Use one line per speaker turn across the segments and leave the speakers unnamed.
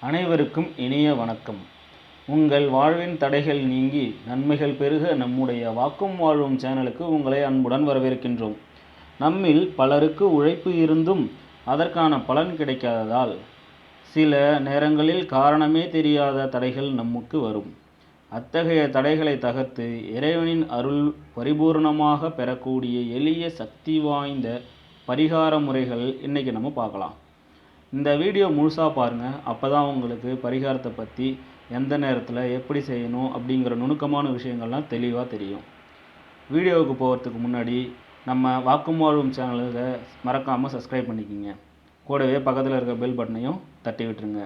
அனைவருக்கும் இனிய வணக்கம். உங்கள் வாழ்வின் தடைகள் நீங்கி நன்மைகள் பெருக நம்முடைய வாக்கும் வாழ்வும் சேனலுக்கு உங்களை அன்புடன் வரவேற்கின்றோம். நம்மில் பலருக்கு உழைப்பு இருந்தும் அதற்கான பலன் கிடைக்காததால் சில நேரங்களில் காரணமே தெரியாத தடைகள் நமக்கு வரும். அத்தகைய தடைகளை தகர்த்து இறைவனின் அருள் பரிபூர்ணமாக பெறக்கூடிய எளிய சக்தி வாய்ந்த பரிகார முறைகள் இன்றைக்கி நம்ம பார்க்கலாம். இந்த வீடியோ முழுசாக பாருங்கள். அப்போ தான் உங்களுக்கு பரிகாரத்தை பற்றி எந்த நேரத்தில் எப்படி செய்யணும் அப்படிங்கிற நுணுக்கமான விஷயங்கள்லாம் தெளிவாக தெரியும். வீடியோவுக்கு போகிறதுக்கு முன்னாடி நம்ம வாக்கும் வாழ்வும் சேனலுக்கு மறக்காமல் சப்ஸ்கிரைப் பண்ணிக்கோங்க. கூடவே பக்கத்தில் இருக்க பெல் பட்டனையும் தட்டி விட்டுருங்க.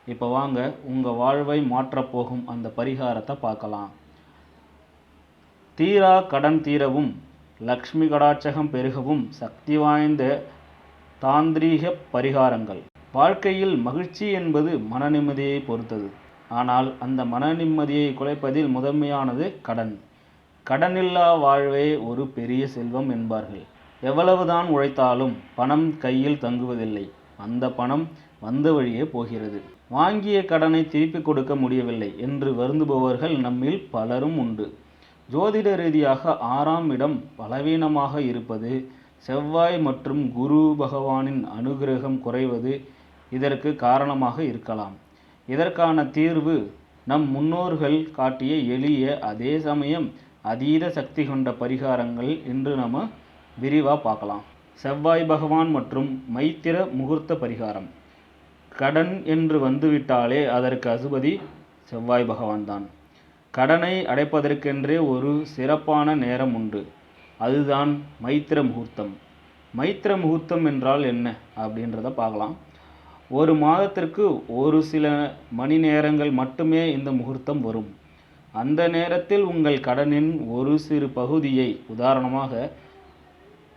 இப்போ வாங்க உங்கள் வாழ்வை மாற்றப்போகும் அந்த பரிகாரத்தை பார்க்கலாம். தீரா கடன் தீரவும் லக்ஷ்மி கடாட்சகம் பெருகவும் சக்தி வாய்ந்த தாந்திரீக பரிகாரங்கள். வாழ்க்கையில் மகிழ்ச்சி என்பது மன நிம்மதியை பொறுத்தது. ஆனால் அந்த மன நிம்மதியை குலைப்பதில் முதன்மையானது கடன். கடனில்லா வாழ்வே ஒரு பெரிய செல்வம் என்பார்கள். எவ்வளவுதான் உழைத்தாலும் பணம் கையில் தங்குவதில்லை. அந்த பணம் வந்த வழியே போகிறது. வாங்கிய கடனை திருப்பி கொடுக்க முடியவில்லை என்று வருந்துபவர்கள் நம்மில் பலரும் உண்டு. ஜோதிட ரீதியாக 6ஆம் இடம் பலவீனமாக இருப்பது, செவ்வாய் மற்றும் குரு பகவானின் அனுகிரகம் குறைவது இதற்கு காரணமாக இருக்கலாம். இதற்கான தீர்வு நம் முன்னோர்கள் காட்டிய எளிய அதே சமயம் அதீத சக்தி கொண்ட பரிகாரங்கள் இன்று நம்ம விரிவாக பார்க்கலாம். செவ்வாய் பகவான் மற்றும் மைத்திர முகூர்த்த பரிகாரம். கடன் என்று வந்துவிட்டாலே அதற்கு அதிபதி செவ்வாய் பகவான் தான். கடனை அடைப்பதற்கென்றே ஒரு சிறப்பான நேரம் உண்டு. அதுதான் மைத்திர முகூர்த்தம். மைத்திர முகூர்த்தம் என்றால் என்ன அப்படின்றத பார்க்கலாம். ஒரு மாதத்திற்கு ஒரு சில மணி நேரங்கள் மட்டுமே இந்த முகூர்த்தம் வரும். அந்த நேரத்தில் உங்கள் கடனின் ஒரு சிறு பகுதியை, உதாரணமாக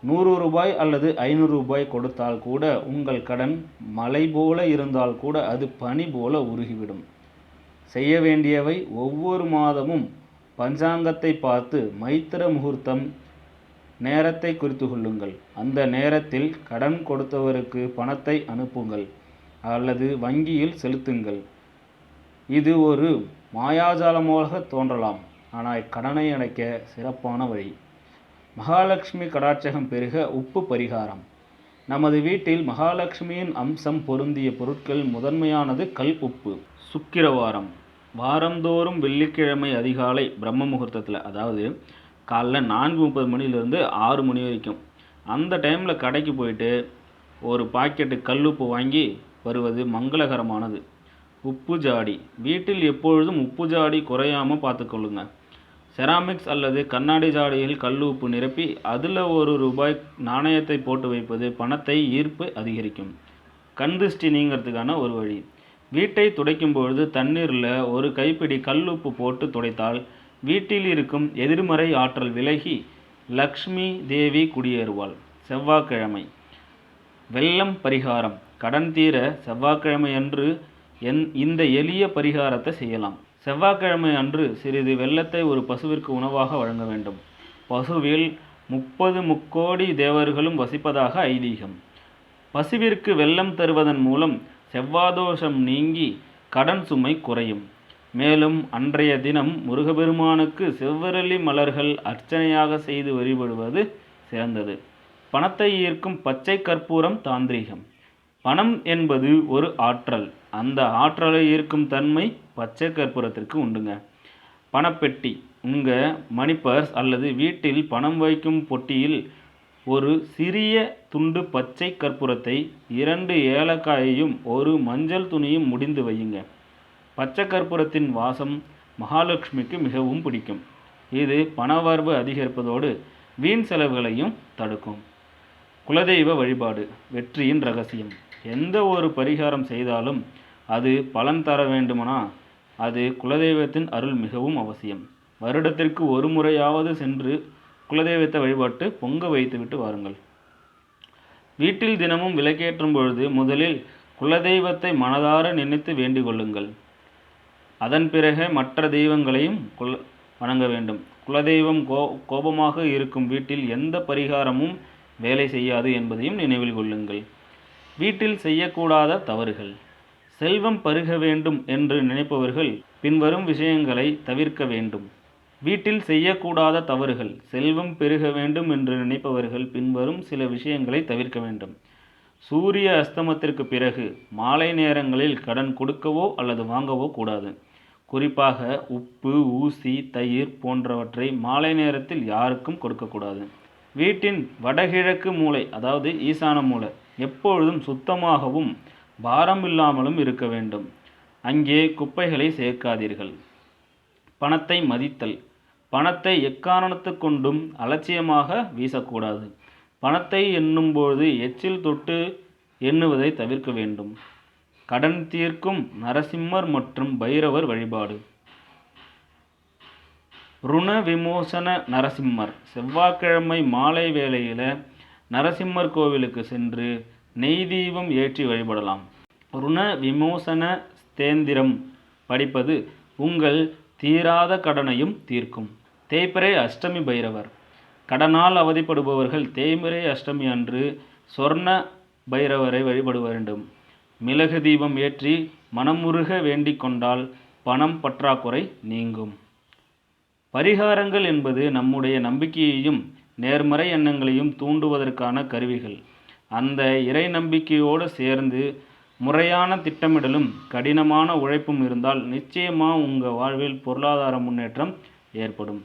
100 ரூபாய் அல்லது 500 ரூபாய் கொடுத்தால் கூட உங்கள் கடன் மலை போல இருந்தால் கூட அது பனி போல உருகிவிடும். செய்ய வேண்டியவை, ஒவ்வொரு மாதமும் பஞ்சாங்கத்தை பார்த்து மைத்திர முகூர்த்தம் நேரத்தை குறித்து கொள்ளுங்கள். அந்த நேரத்தில் கடன் கொடுத்தவருக்கு பணத்தை அனுப்புங்கள் அல்லது வங்கியில் செலுத்துங்கள். இது ஒரு மாயாஜாலமாக தோன்றலாம், ஆனால் கடனை அடைக்க சிறப்பான வழி. மகாலட்சுமி கடாட்சகம் பெருக உப்பு பரிகாரம். நமது வீட்டில் மகாலட்சுமியின் அம்சம் பொருந்திய பொருட்கள் முதன்மையானது கல் உப்பு. சுக்கிரவாரம். வாரந்தோறும் வெள்ளிக்கிழமை அதிகாலை பிரம்ம முகூர்த்தத்தில், அதாவது காலைல 4:30 மணிலேருந்து 6 மணி வரைக்கும், அந்த டைமில் கடைக்கு போயிட்டு ஒரு பாக்கெட்டு கல்லுப்பு வாங்கி வருவது மங்களகரமானது. உப்பு ஜாடி. வீட்டில் எப்பொழுதும் உப்பு ஜாடி குறையாமல் பார்த்துக்கொள்ளுங்க. செராமிக்ஸ் அல்லது கண்ணாடி ஜாடியில் கல் உப்பு நிரப்பி அதில் ₹1 நாணயத்தை போட்டு வைப்பது பணத்தை ஈர்ப்பு அதிகரிக்கும். கண் திருஷ்டி நீங்கிறதுக்கான ஒரு வழி. வீட்டை துடைக்கும் பொழுது தண்ணீரில் ஒரு கைப்பிடி கல் உப்பு போட்டு துடைத்தால் வீட்டில் இருக்கும் எதிர்மறை ஆற்றல் விலகி லக்ஷ்மி தேவி குடியேறுவாள். செவ்வாய்க்கிழமை. வெள்ளம் பரிகாரம். கடன் தீர செவ்வாய்க்கிழமை அன்று இந்த எளிய பரிகாரத்தை செய்யலாம். செவ்வாய்க்கிழமை அன்று சிறிது வெள்ளத்தை ஒரு பசுவிற்கு உணவாக வழங்க வேண்டும். பசுவில் 30 முக்கோடி தேவர்களும் வசிப்பதாக ஐதீகம். பசுவிற்கு வெள்ளம் தருவதன் மூலம் செவ்வாதோஷம் நீங்கி கடன் சுமை குறையும். மேலும் அன்றைய தினம் முருகப்பெருமானுக்கு செவ்வரளி மலர்கள் அர்ச்சனையாக செய்து வழிபடுவது சிறந்தது. பணத்தை ஈர்க்கும் பச்சை கற்பூரம் தாந்திரீகம். பணம் என்பது ஒரு ஆற்றல். அந்த ஆற்றலை ஈர்க்கும் தன்மை பச்சை கற்பூரத்திற்கு உண்டுங்க. பணப்பெட்டி. உங்கள் மணி பர்ஸ் அல்லது வீட்டில் பணம் வைக்கும் பொட்டியில் ஒரு சிறிய துண்டு பச்சை கற்பூரத்தை, 2 ஏலக்காயையும் ஒரு மஞ்சள் துணியும் முடிந்து வையுங்க. பச்சை கற்பூரத்தின் வாசம் மகாலட்சுமிக்கு மிகவும் பிடிக்கும். இது பணவரவு அதிகரிப்பதோடு வீண் செலவுகளையும் தடுக்கும். குலதெய்வ வழிபாடு. வெற்றியின் ரகசியம். எந்த ஒரு பரிகாரம் செய்தாலும் அது பலன் தர வேண்டுமானா அது குலதெய்வத்தின் அருள் மிகவும் அவசியம். வருடத்திற்கு ஒரு முறையாவது சென்று குலதெய்வத்தை வழிபாட்டு பொங்க வைத்துவிட்டு வாருங்கள். வீட்டில் தினமும் விளக்கேற்றும் பொழுது முதலில் குலதெய்வத்தை மனதார நினைத்து வேண்டிக் கொள்ளுங்கள். அதன் பிறகு மற்ற தெய்வங்களையும் வணங்க வேண்டும். குலதெய்வம் கோபமாக இருக்கும் வீட்டில் எந்த பரிகாரமும் வேலை செய்யாது என்பதையும் நினைவில் கொள்ளுங்கள். வீட்டில் செய்யக்கூடாத தவறுகள். செல்வம் பருக வேண்டும் என்று நினைப்பவர்கள் பின்வரும் விஷயங்களை தவிர்க்க வேண்டும். வீட்டில் செய்யக்கூடாத தவறுகள். செல்வம் பெருக வேண்டும் என்று நினைப்பவர்கள் பின்வரும் சில விஷயங்களை தவிர்க்க வேண்டும். சூரிய அஸ்தமத்திற்கு பிறகு மாலை நேரங்களில் கடன் கொடுக்கவோ அல்லது வாங்கவோ கூடாது. குறிப்பாக உப்பு, ஊசி, தயிர் போன்றவற்றை மாலை நேரத்தில் யாருக்கும் கொடுக்கக்கூடாது. வீட்டின் வடகிழக்கு மூலை, அதாவது ஈசான மூலை, எப்பொழுதும் சுத்தமாகவும் பாரம் இல்லாமலும் இருக்க வேண்டும். அங்கே குப்பைகளை சேர்க்காதீர்கள். பணத்தை மதித்தல். பணத்தை எக்காரணத்து கொண்டும் அலட்சியமாக வீசக்கூடாது. பணத்தை எண்ணும்போது எச்சில் தொட்டு எண்ணுவதை தவிர்க்க வேண்டும். கடன் தீர்க்கும் நரசிம்மர் மற்றும் பைரவர் வழிபாடு. ருண விமோசன நரசிம்மர். செவ்வாய்க்கிழமை மாலை வேளையில் நரசிம்மர் கோவிலுக்கு சென்று நெய் தீபம் ஏற்றி வழிபடலாம். ருண விமோசன ஸ்தோத்திரம் படிப்பது உங்கள் தீராத கடனையும் தீர்க்கும். தேய்பிறை அஷ்டமி பைரவர். கடனால் அவதிப்படுபவர்கள் தேய்பிறை அஷ்டமி அன்று சொர்ண பைரவரை வழிபட வேண்டும். மிளகு தீபம் ஏற்றி மனமுருக வேண்டிக் கொண்டால் பணம் பற்றாக்குறை நீங்கும். பரிகாரங்கள் என்பது நம்முடைய நம்பிக்கையையும் நேர்மறை எண்ணங்களையும் தூண்டுவதற்கான கருவிகள். அந்த இறை நம்பிக்கையோடு சேர்ந்து முறையான திட்டமிடலும் கடினமான உழைப்பும் இருந்தால் நிச்சயமாக உங்கள் வாழ்வில் பொருளாதார முன்னேற்றம் ஏற்படும்.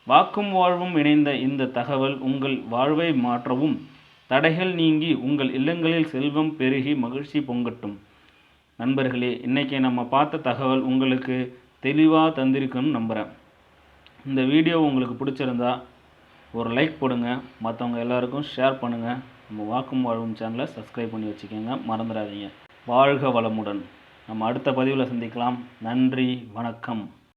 வாக்கும் வாழ்வும் இணைந்த இந்த தகவல் உங்கள் வாழ்வை மாற்றவும், தடைகள் நீங்கி உங்கள் இல்லங்களில் செல்வம் பெருகி மகிழ்ச்சி பொங்கட்டும். நண்பர்களே, இன்றைக்கி நம்ம பார்த்த தகவல் உங்களுக்கு தெளிவாக தந்திருக்குன்னு நம்புகிறேன். இந்த வீடியோ உங்களுக்கு பிடிச்சிருந்தா ஒரு லைக் போடுங்க, மற்றவங்க எல்லாருக்கும் ஷேர் பண்ணுங்கள். நம்ம வாக்கும் வாழ்வும் சேனலை சப்ஸ்கிரைப் பண்ணி வச்சுக்கோங்க, மறந்துடாதீங்க. வாழ்க வளமுடன். நம்ம அடுத்த பதிவில் சந்திக்கலாம். நன்றி, வணக்கம்.